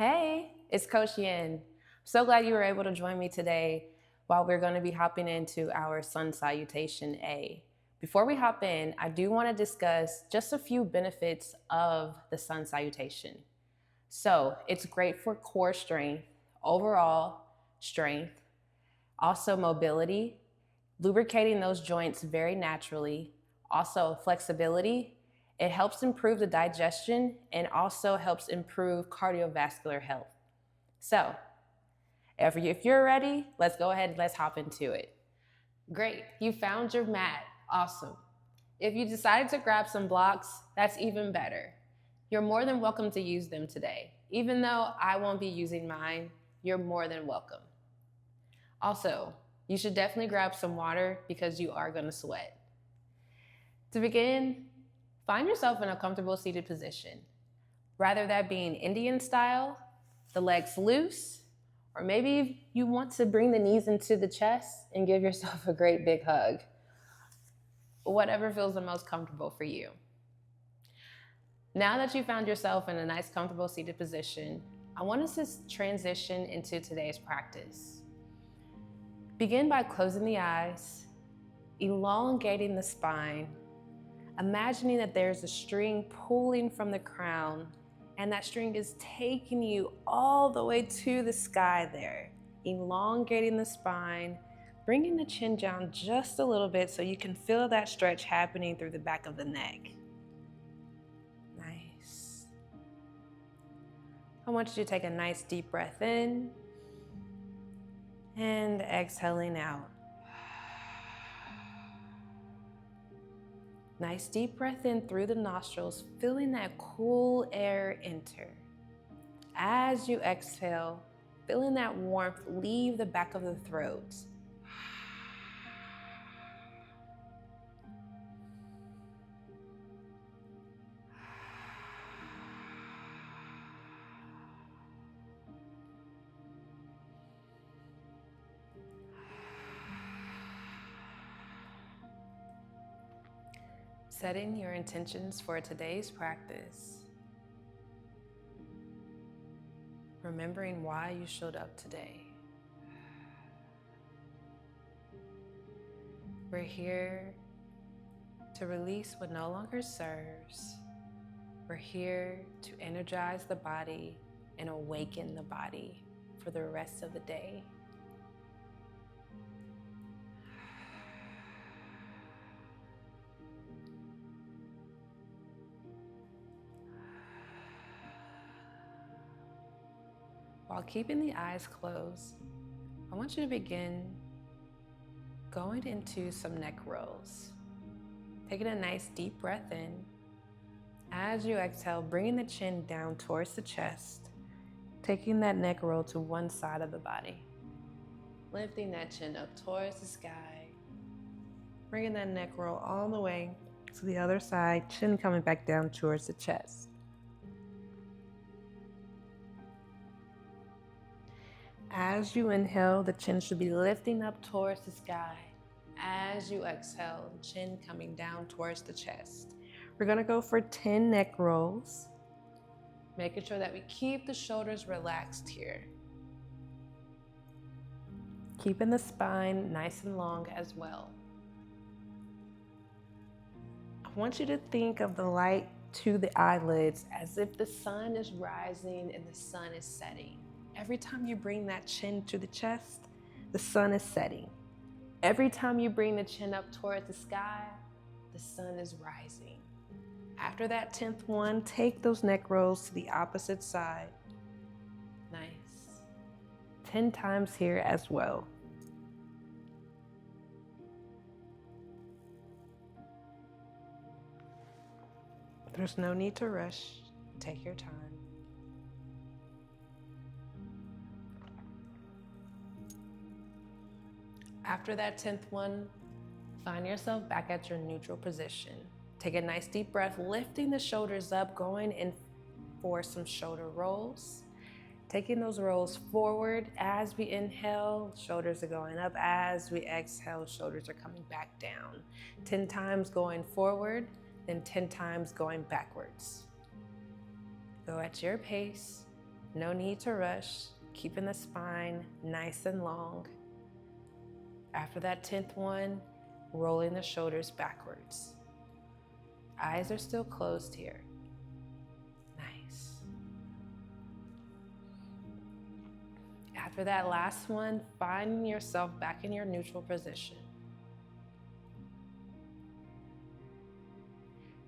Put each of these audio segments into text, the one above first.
Hey, it's Coach Yin. So glad you were able to join me today while we're going to be hopping into our Sun Salutation A. Before we hop in, I do want to discuss just a few benefits of the Sun Salutation. So, it's great for core strength, overall strength, also mobility, lubricating those joints very naturally, also flexibility. It helps improve the digestion and also helps improve cardiovascular health. So, if you're ready, let's go ahead and let's hop into it. Great, you found your mat. Awesome. If you decided to grab some blocks, that's even better. You're more than welcome to use them today. Even though I won't be using mine, you're more than welcome. Also, you should definitely grab some water because you are going to sweat. To begin, find yourself in a comfortable seated position. Rather that being Indian style, the legs loose, or maybe you want to bring the knees into the chest and give yourself a great big hug. Whatever feels the most comfortable for you. Now that you found yourself in a nice comfortable seated position, I want us to transition into today's practice. Begin by closing the eyes, elongating the spine, imagining that there's a string pulling from the crown and that string is taking you all the way to the sky there, elongating the spine, bringing the chin down just a little bit so you can feel that stretch happening through the back of the neck. Nice. I want you to take a nice deep breath in and exhaling out. Nice deep breath in through the nostrils, feeling that cool air enter. As you exhale, feeling that warmth leave the back of the throat. Setting your intentions for today's practice. Remembering why you showed up today. We're here to release what no longer serves. We're here to energize the body and awaken the body for the rest of the day. While keeping the eyes closed, I want you to begin going into some neck rolls. Taking a nice deep breath in. As you exhale, bringing the chin down towards the chest, taking that neck roll to one side of the body. Lifting that chin up towards the sky, bringing that neck roll all the way to the other side, chin coming back down towards the chest. As you inhale, the chin should be lifting up towards the sky. As you exhale, the chin coming down towards the chest. We're gonna go for 10 neck rolls, making sure that we keep the shoulders relaxed here. Keeping the spine nice and long as well. I want you to think of the light to the eyelids as if the sun is rising and the sun is setting. Every time you bring that chin to the chest, the sun is setting. Every time you bring the chin up towards the sky, the sun is rising. After that 10th one, take those neck rolls to the opposite side. Nice. 10 times here as well. There's no need to rush. Take your time. After that 10th one, find yourself back at your neutral position. Take a nice deep breath, lifting the shoulders up, going in for some shoulder rolls. Taking those rolls forward as we inhale, shoulders are going up. As we exhale, shoulders are coming back down. 10 times going forward, then 10 times going backwards. Go at your pace. No need to rush, keeping the spine nice and long. After that 10th one, rolling the shoulders backwards. Eyes are still closed here. Nice. After that last one, finding yourself back in your neutral position.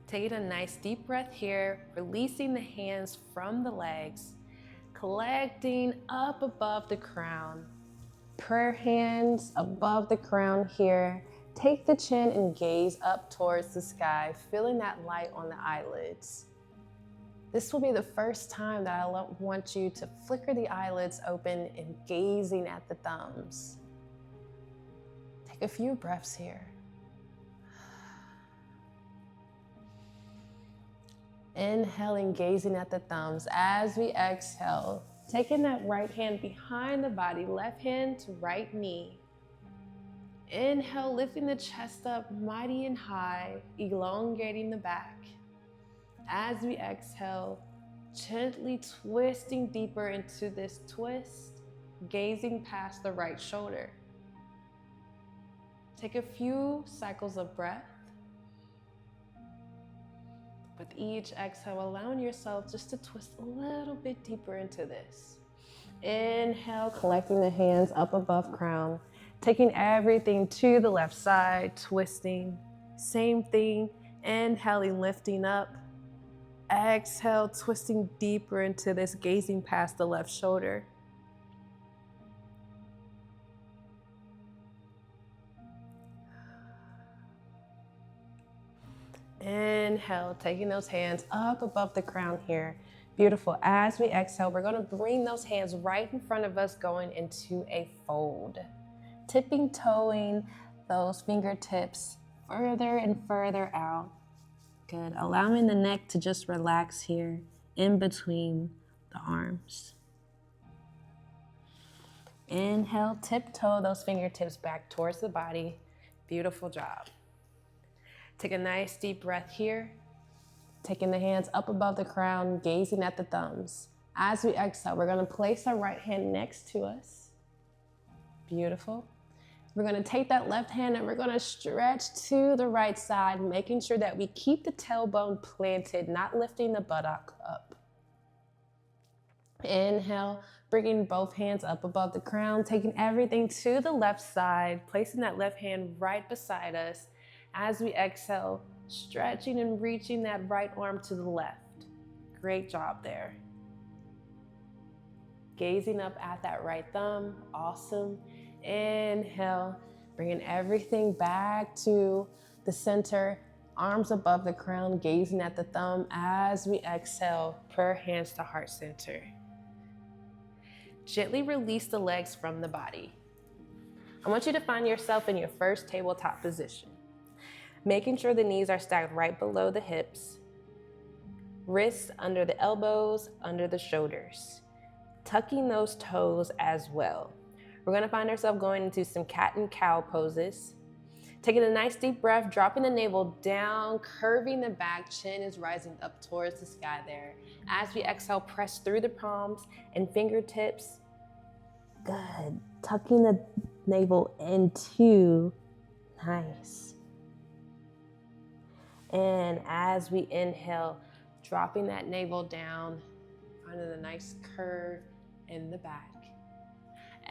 Taking a nice deep breath here, releasing the hands from the legs, collecting up above the crown. Prayer hands above the crown here. Take the chin and gaze up towards the sky, feeling that light on the eyelids. This will be the first time that I want you to flicker the eyelids open and gazing at the thumbs. Take a few breaths here. Inhaling, gazing at the thumbs. As we exhale, taking that right hand behind the body, left hand to right knee. Inhale, lifting the chest up mighty and high, elongating the back. As we exhale, gently twisting deeper into this twist, gazing past the right shoulder. Take a few cycles of breath. With each exhale, allowing yourself just to twist a little bit deeper into this. Inhale, collecting the hands up above crown, taking everything to the left side, twisting. Same thing, inhaling, lifting up. Exhale, twisting deeper into this, gazing past the left shoulder. Inhale, taking those hands up above the crown here. Beautiful. As we exhale, we're going to bring those hands right in front of us, going into a fold. Tipping, toeing those fingertips further and further out. Good. Allowing the neck to just relax here in between the arms. Inhale, tiptoe those fingertips back towards the body. Beautiful job. Take a nice deep breath here. Taking the hands up above the crown, gazing at the thumbs. As we exhale, we're going to place our right hand next to us. Beautiful. We're going to take that left hand and we're going to stretch to the right side, making sure that we keep the tailbone planted, not lifting the buttock up. Inhale, bringing both hands up above the crown, taking everything to the left side, placing that left hand right beside us. As we exhale, stretching and reaching that right arm to the left. Great job there. Gazing up at that right thumb. Awesome. Inhale, bringing everything back to the center, arms above the crown, gazing at the thumb. As we exhale, prayer hands to heart center. Gently release the legs from the body. I want you to find yourself in your first tabletop position. Making sure the knees are stacked right below the hips. Wrists under the elbows, under the shoulders. Tucking those toes as well. We're going to find ourselves going into some cat and cow poses. Taking a nice deep breath, dropping the navel down, curving the back, chin is rising up towards the sky there. As we exhale, press through the palms and fingertips. Good. Tucking the navel into, nice. And as we inhale, dropping that navel down, finding a nice curve in the back.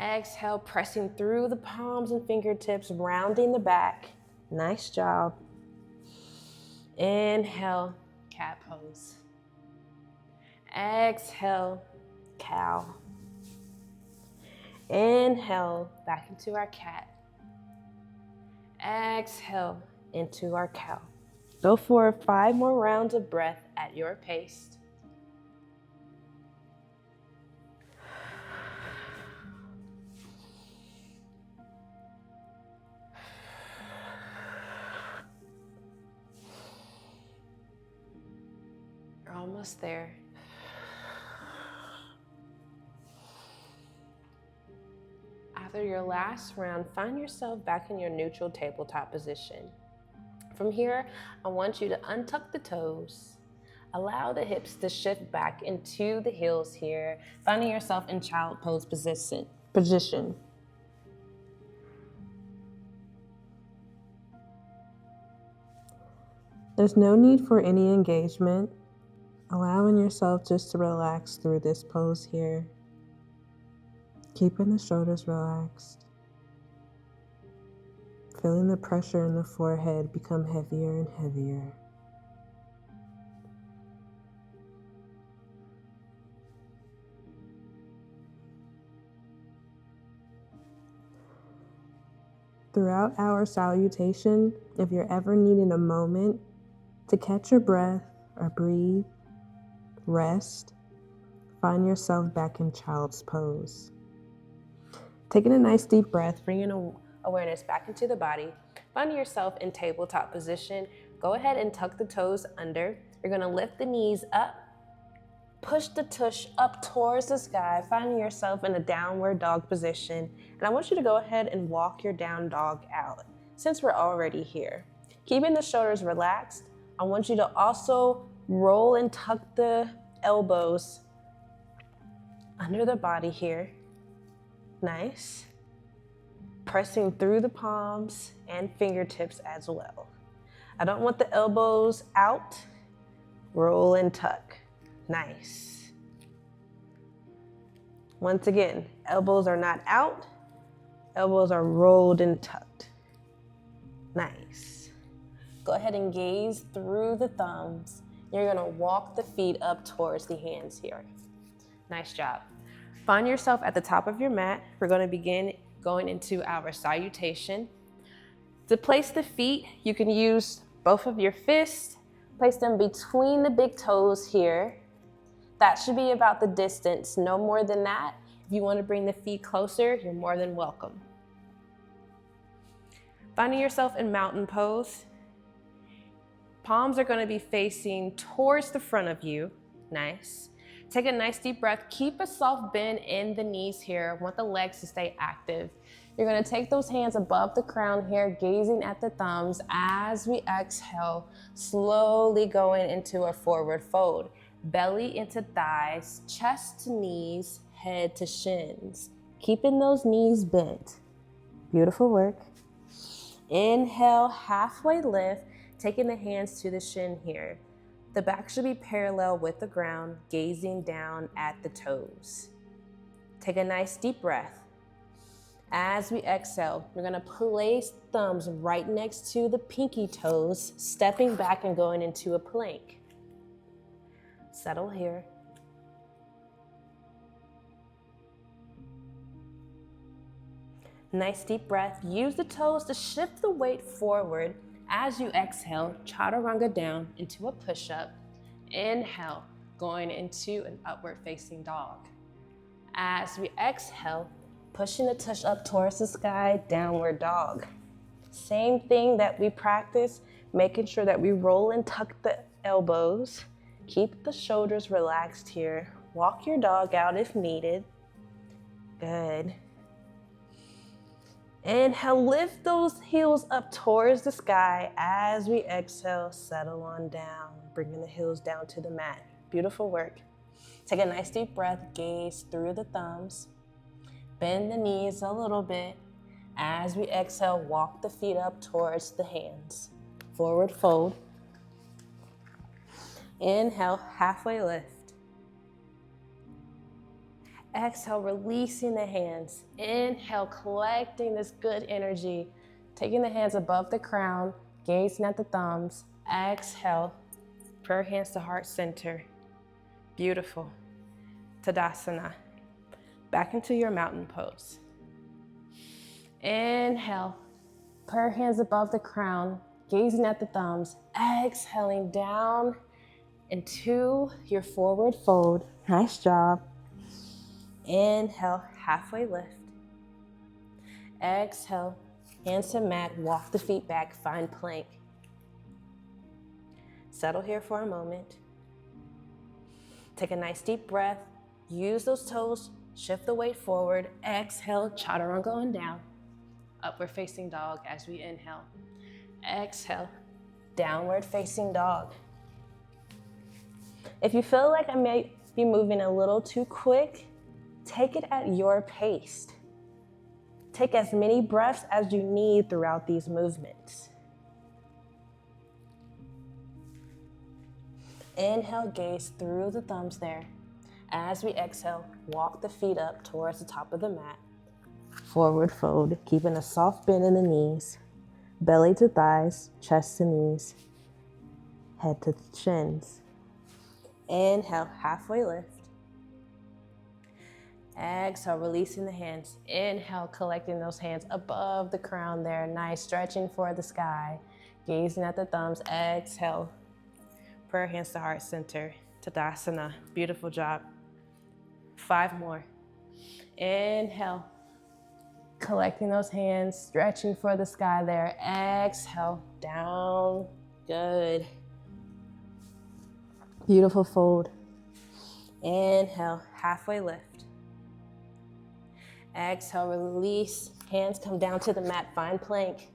Exhale, pressing through the palms and fingertips, rounding the back. Nice job. Inhale, cat pose. Exhale, cow. Inhale, back into our cat. Exhale, into our cow. Go for 5 more rounds of breath at your pace. You're almost there. After your last round, find yourself back in your neutral tabletop position. From here, I want you to untuck the toes, Allow the hips to shift back into the heels here, finding yourself in child pose position. There's no need for any engagement, allowing yourself just to relax through this pose here, keeping the shoulders relaxed, feeling the pressure in the forehead become heavier and heavier. Throughout our salutation, if you're ever needing a moment to catch your breath or breathe, rest, find yourself back in child's pose. Taking a nice deep breath, bringing awareness back into the body, finding yourself in tabletop position. Go ahead and tuck the toes under. You're gonna lift the knees up, push the tush up towards the sky, finding yourself in a downward dog position. And I want you to go ahead and walk your down dog out since we're already here. Keeping the shoulders relaxed, I want you to also roll and tuck the elbows under the body here. Nice. Pressing through the palms and fingertips as well. I don't want the elbows out. Roll and tuck. Nice. Once again, elbows are not out. Elbows are rolled and tucked. Nice. Go ahead and gaze through the thumbs. You're gonna walk the feet up towards the hands here. Nice job. Find yourself at the top of your mat. We're gonna begin going into our salutation. To place the feet, you can use both of your fists, place them between the big toes here. That should be about the distance, no more than that. If you want to bring the feet closer, you're more than welcome. Finding yourself in mountain pose. Palms are going to be facing towards the front of you. Nice. Take a nice deep breath. Keep a soft bend in the knees here. I want the legs to stay active. You're going to take those hands above the crown here, gazing at the thumbs as we exhale, slowly going into a forward fold. Belly into thighs, chest to knees, head to shins. Keeping those knees bent. Beautiful work. Inhale, halfway lift, taking the hands to the shin here. The back should be parallel with the ground, gazing down at the toes. Take a nice deep breath. As we exhale, we're gonna place thumbs right next to the pinky toes, stepping back and going into a plank. Settle here. Nice deep breath. Use the toes to shift the weight forward. As you exhale, chaturanga down into a push-up. Inhale, going into an upward facing dog. As we exhale, pushing the tush up towards the sky, downward dog. Same thing that we practice, making sure that we roll and tuck the elbows. Keep the shoulders relaxed here. Walk your dog out if needed. Good. Inhale, lift those heels up towards the sky. As we exhale, settle on down, bringing the heels down to the mat. Beautiful work. Take a nice deep breath, gaze through the thumbs. Bend the knees a little bit. As we exhale, walk the feet up towards the hands. Forward fold. Inhale, halfway lift. Exhale, releasing the hands. Inhale, collecting this good energy. Taking the hands above the crown, gazing at the thumbs. Exhale, prayer hands to heart center. Beautiful. Tadasana. Back into your mountain pose. Inhale, prayer hands above the crown, gazing at the thumbs. Exhaling down into your forward fold. Nice job. Inhale, halfway lift. Exhale, hands to mat, walk the feet back, find plank. Settle here for a moment. Take a nice deep breath. Use those toes, shift the weight forward. Exhale, chaturanga on down. Upward facing dog as we inhale. Exhale, downward facing dog. If you feel like I may be moving a little too quick, take it at your pace. Take as many breaths as you need throughout these movements. Inhale, gaze through the thumbs there. As we exhale, walk the feet up towards the top of the mat. Forward fold, keeping a soft bend in the knees. Belly to thighs, chest to knees, head to shins. Inhale, halfway lift. Exhale, releasing the hands. Inhale, collecting those hands above the crown there. Nice, stretching for the sky. Gazing at the thumbs. Exhale. Prayer hands to heart center. Tadasana. Beautiful job. 5 more. Inhale. Collecting those hands, stretching for the sky there. Exhale, down. Good. Beautiful fold. Inhale, halfway lift. Exhale, release. Hands come down to the mat, find plank.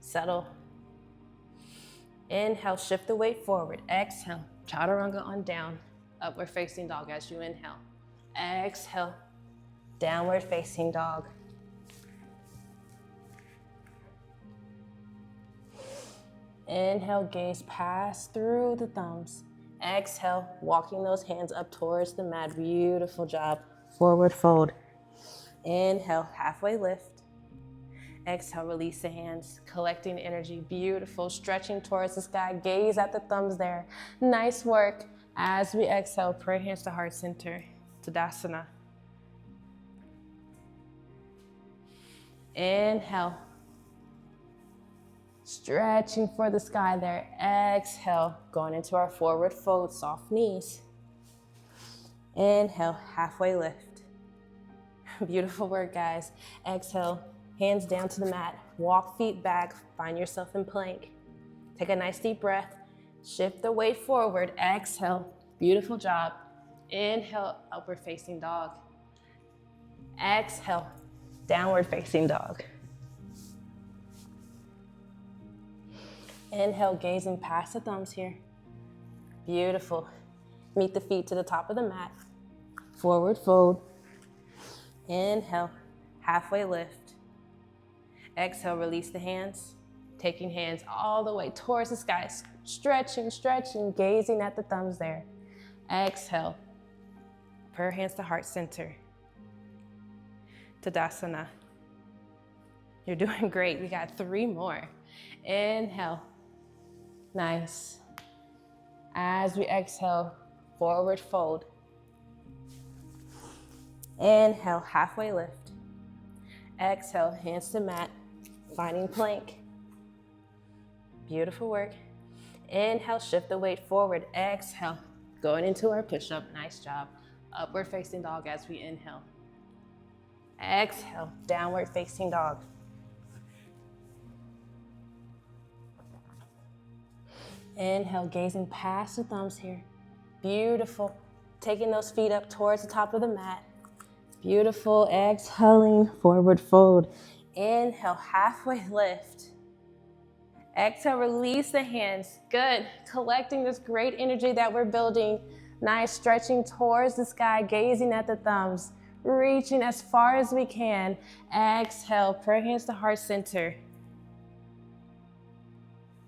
Settle. Inhale, shift the weight forward. Exhale, chaturanga on down. Upward facing dog as you inhale. Exhale, downward facing dog. Inhale, gaze pass through the thumbs. Exhale, walking those hands up towards the mat. Beautiful job. Forward fold. Inhale, halfway lift. Exhale, release the hands, collecting energy. Beautiful, stretching towards the sky. Gaze at the thumbs there. Nice work. As we exhale, prayer hands to heart center. Tadasana. Inhale. Stretching for the sky there. Exhale, going into our forward fold, soft knees. Inhale, halfway lift. Beautiful work, guys. Exhale, hands down to the mat. Walk feet back, find yourself in plank. Take a nice deep breath. Shift the weight forward. Exhale, beautiful job. Inhale, upward facing dog. Exhale, downward facing dog. Inhale, gazing past the thumbs here. Beautiful. Meet the feet to the top of the mat. Forward fold. Inhale, halfway lift. Exhale, release the hands. Taking hands all the way towards the sky. Stretching, stretching, gazing at the thumbs there. Exhale. Prayer hands to heart center. Tadasana. You're doing great. We got 3 more. Inhale. Nice. As we exhale, forward fold. Inhale, halfway lift. Exhale, hands to mat, finding plank. Beautiful work. Inhale, shift the weight forward. Exhale, going into our push-up. Nice job. Upward facing dog as we inhale. Exhale, downward facing dog. Inhale, gazing past the thumbs here. Beautiful. Taking those feet up towards the top of the mat. Beautiful. Exhaling, forward fold. Inhale, halfway lift. Exhale, release the hands. Good. Collecting this great energy that we're building. Nice, stretching towards the sky, gazing at the thumbs. Reaching as far as we can. Exhale, prayer hands to heart center.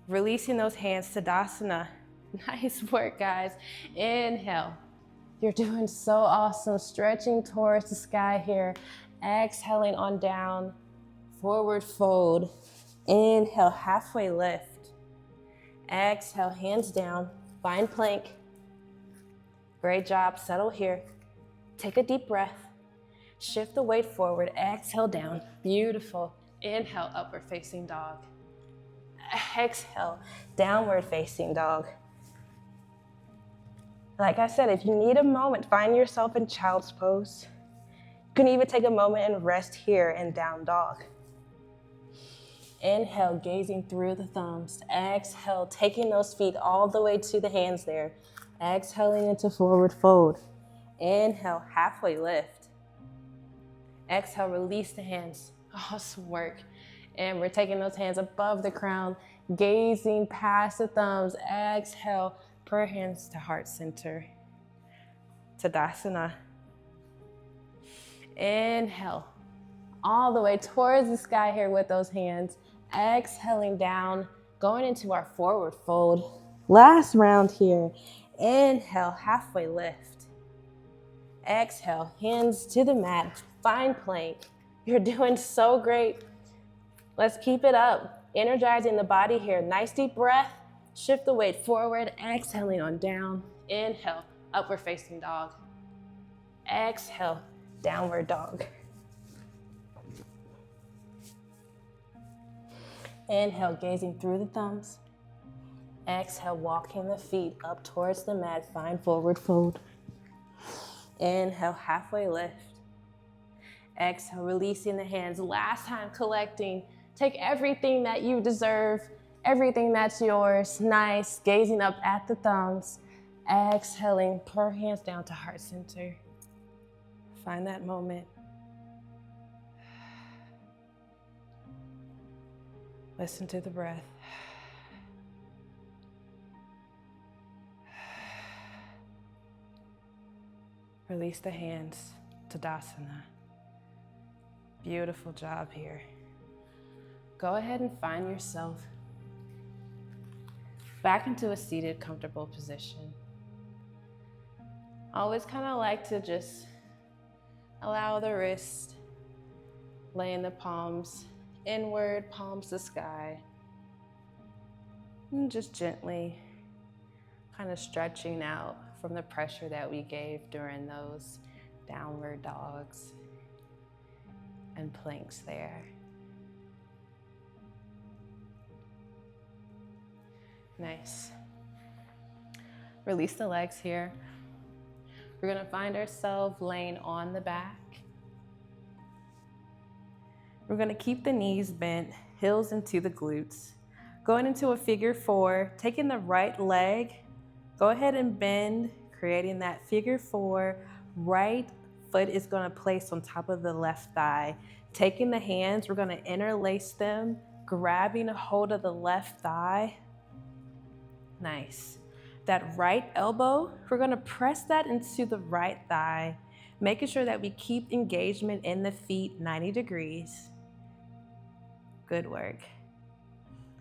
Releasing those hands, Tadasana. Nice work, guys. Inhale. You're doing so awesome. Stretching towards the sky here. Exhaling on down. Forward fold. Inhale, halfway lift. Exhale, hands down. Find plank. Great job. Settle here. Take a deep breath. Shift the weight forward. Exhale down. Beautiful. Inhale, upward facing dog. Exhale, downward facing dog. Like I said, if you need a moment, find yourself in child's pose. You can even take a moment and rest here in down dog. Inhale, gazing through the thumbs. Exhale, taking those feet all the way to the hands there. Exhaling into forward fold. Inhale, halfway lift. Exhale, release the hands. Awesome work. And we're taking those hands above the crown, gazing past the thumbs. Exhale, prayer hands to heart center. Tadasana. Inhale, all the way towards the sky here with those hands. Exhaling down, going into our forward fold. Last round here. Inhale, halfway lift. Exhale, hands to the mat, find plank. You're doing so great. Let's keep it up. Energizing the body here. Nice deep breath. Shift the weight forward, exhaling on down. Inhale, upward facing dog. Exhale, downward dog. Inhale, gazing through the thumbs. Exhale, walking the feet up towards the mat, find forward fold. Inhale, halfway lift. Exhale, releasing the hands. Last time collecting. Take everything that you deserve, everything that's yours. Nice, gazing up at the thumbs. Exhaling, prayer hands down to heart center. Find that moment. Listen to the breath. Release the hands, Tadasana. Beautiful job here. Go ahead and find yourself back into a seated, comfortable position. I always kind of like to just allow the wrist, laying the palms inward, palms to sky, and just gently kind of stretching out from the pressure that we gave during those downward dogs and planks there. Nice. Release the legs here. We're gonna find ourselves laying on the back. We're gonna keep the knees bent, heels into the glutes. Going into a figure four, taking the right leg, go ahead and bend, creating that figure four. Right foot is gonna place on top of the left thigh. Taking the hands, we're gonna interlace them, grabbing a hold of the left thigh. Nice. That right elbow, we're gonna press that into the right thigh, making sure that we keep engagement in the feet 90 degrees. Good work.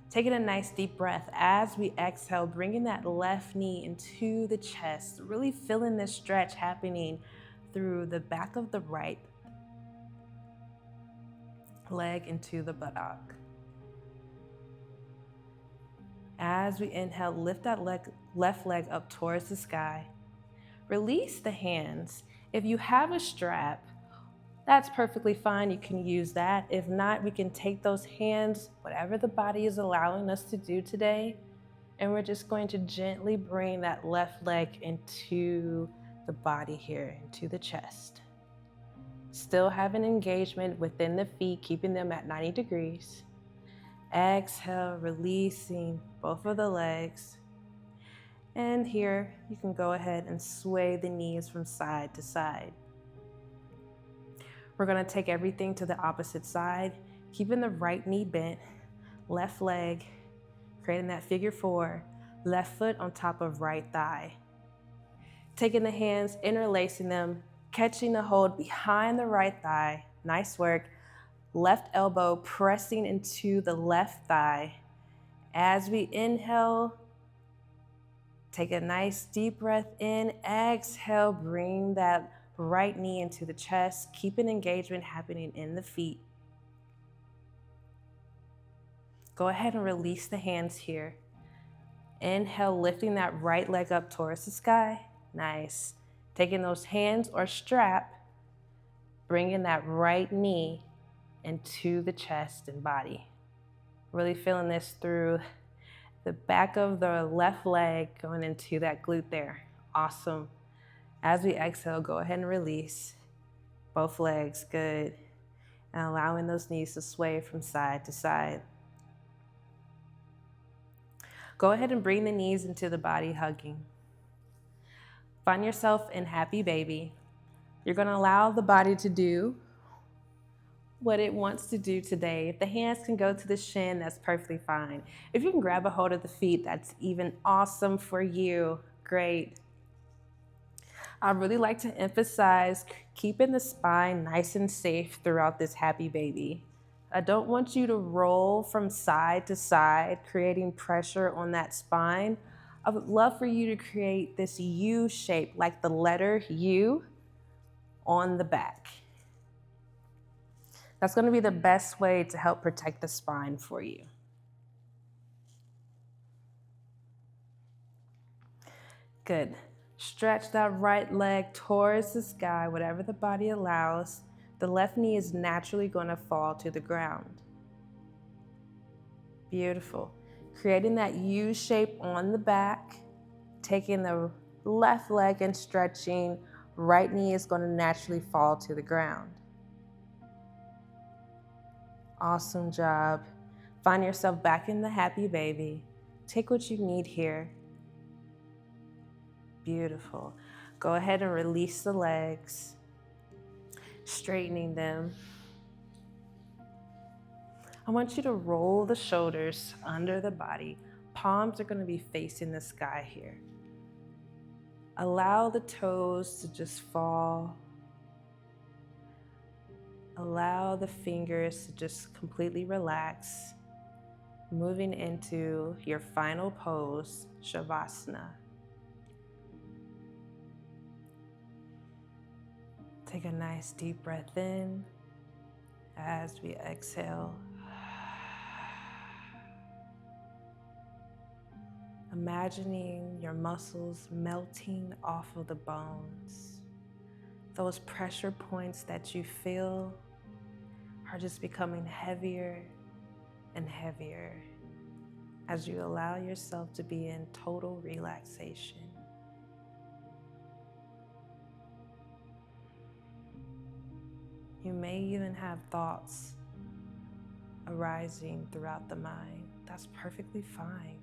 Taking a nice deep breath as we exhale, bringing that left knee into the chest, really feeling this stretch happening through the back of the right leg into the buttock. As we inhale, lift that left leg up towards the sky. Release the hands. If you have a strap, that's perfectly fine. You can use that. If not, we can take those hands, whatever the body is allowing us to do today, and we're just going to gently bring that left leg into the body here, into the chest. Still have an engagement within the feet, keeping them at 90 degrees. Exhale, releasing both of the legs. And here, you can go ahead and sway the knees from side to side. We're gonna take everything to the opposite side, keeping the right knee bent, left leg, creating that figure four, left foot on top of right thigh. Taking the hands, interlacing them, catching the hold behind the right thigh. Nice work. Left elbow pressing into the left thigh. As we inhale, take a nice deep breath in. Exhale, bring that right knee into the chest. Keep an engagement happening in the feet. Go ahead and release the hands here. Inhale, lifting that right leg up towards the sky. Nice. Taking those hands or strap, bringing that right knee into the chest and body. Really feeling this through the back of the left leg going into that glute there. Awesome. As we exhale, go ahead and release both legs. Good. And allowing those knees to sway from side to side. Go ahead and bring the knees into the body, hugging. Find yourself in happy baby. You're going to allow the body to do what it wants to do today. If the hands can go to the shin, that's perfectly fine. If you can grab a hold of the feet, that's even awesome for you. Great. I really like to emphasize keeping the spine nice and safe throughout this happy baby. I don't want you to roll from side to side, creating pressure on that spine. I would love for you to create this U shape, like the letter U on the back. That's going to be the best way to help protect the spine for you. Good. Stretch that right leg towards the sky, whatever the body allows. The left knee is naturally going to fall to the ground. Beautiful. Creating that U shape on the back, taking the left leg and stretching, right knee is going to naturally fall to the ground. Awesome job. Find yourself back in the happy baby. Take what you need here. Beautiful. Go ahead and release the legs, straightening them. I want you to roll the shoulders under the body. Palms are going to be facing the sky here. Allow the toes to just fall. Allow the fingers to just completely relax, moving into your final pose, Shavasana. Take a nice deep breath in as we exhale. Imagining your muscles melting off of the bones. Those pressure points that you feel are just becoming heavier and heavier as you allow yourself to be in total relaxation. You may even have thoughts arising throughout the mind. That's perfectly fine.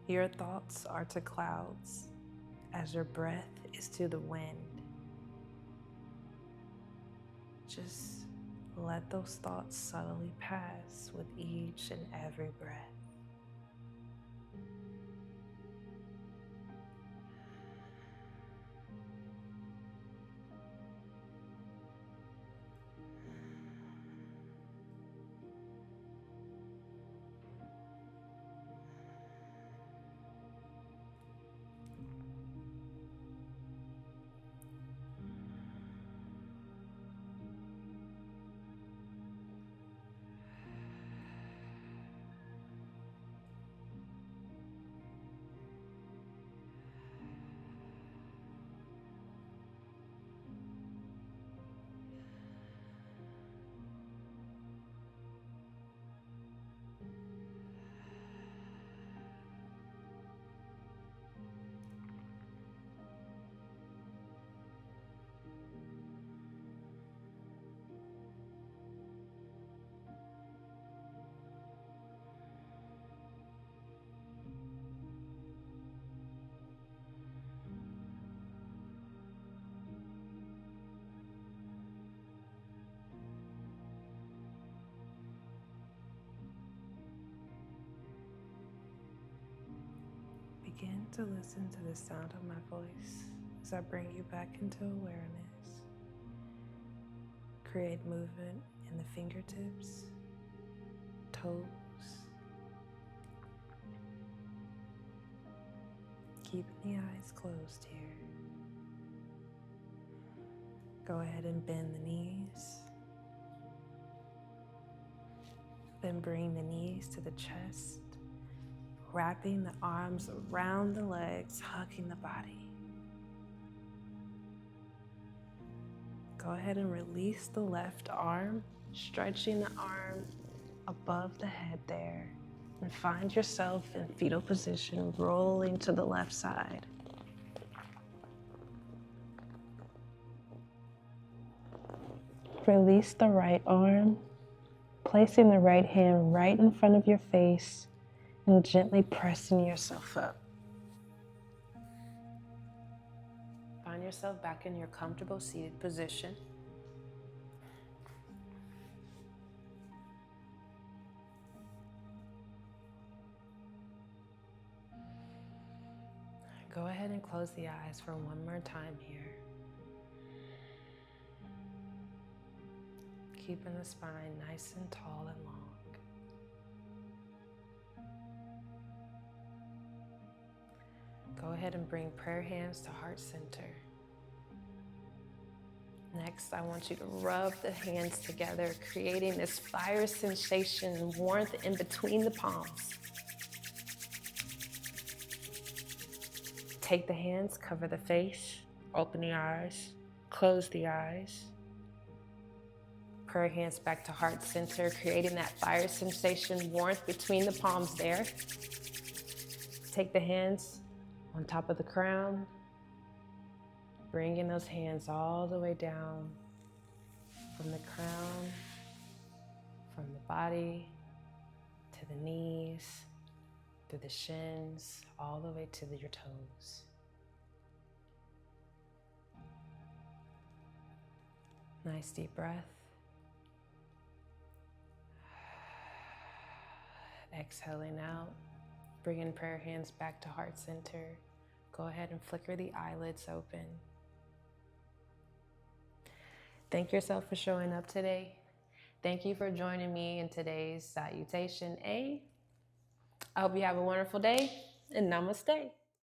Your thoughts are to clouds as your breath is to the wind. Just let those thoughts subtly pass with each and every breath. Begin to listen to the sound of my voice as I bring you back into awareness. Create movement in the fingertips, toes. Keeping the eyes closed here. Go ahead and bend the knees. Then bring the knees to the chest. Wrapping the arms around the legs, hugging the body. Go ahead and release the left arm, stretching the arm above the head there. And find yourself in fetal position, rolling to the left side. Release the right arm, placing the right hand right in front of your face, and gently pressing yourself up. Find yourself back in your comfortable seated position. Go ahead and close the eyes for one more time here. Keeping the spine nice and tall and long. Go ahead and bring prayer hands to heart center. Next, I want you to rub the hands together, creating this fire sensation and warmth in between the palms. Take the hands, cover the face, open the eyes, close the eyes. Prayer hands back to heart center, creating that fire sensation, warmth between the palms there. Take the hands on top of the crown, bringing those hands all the way down from the crown, from the body to the knees, through the shins, all the way to your toes. Nice deep breath. Exhaling out, bringing prayer hands back to heart center. Go ahead and flicker the eyelids open. Thank yourself for showing up today. Thank you for joining me in today's Salutation A. I hope you have a wonderful day, and namaste.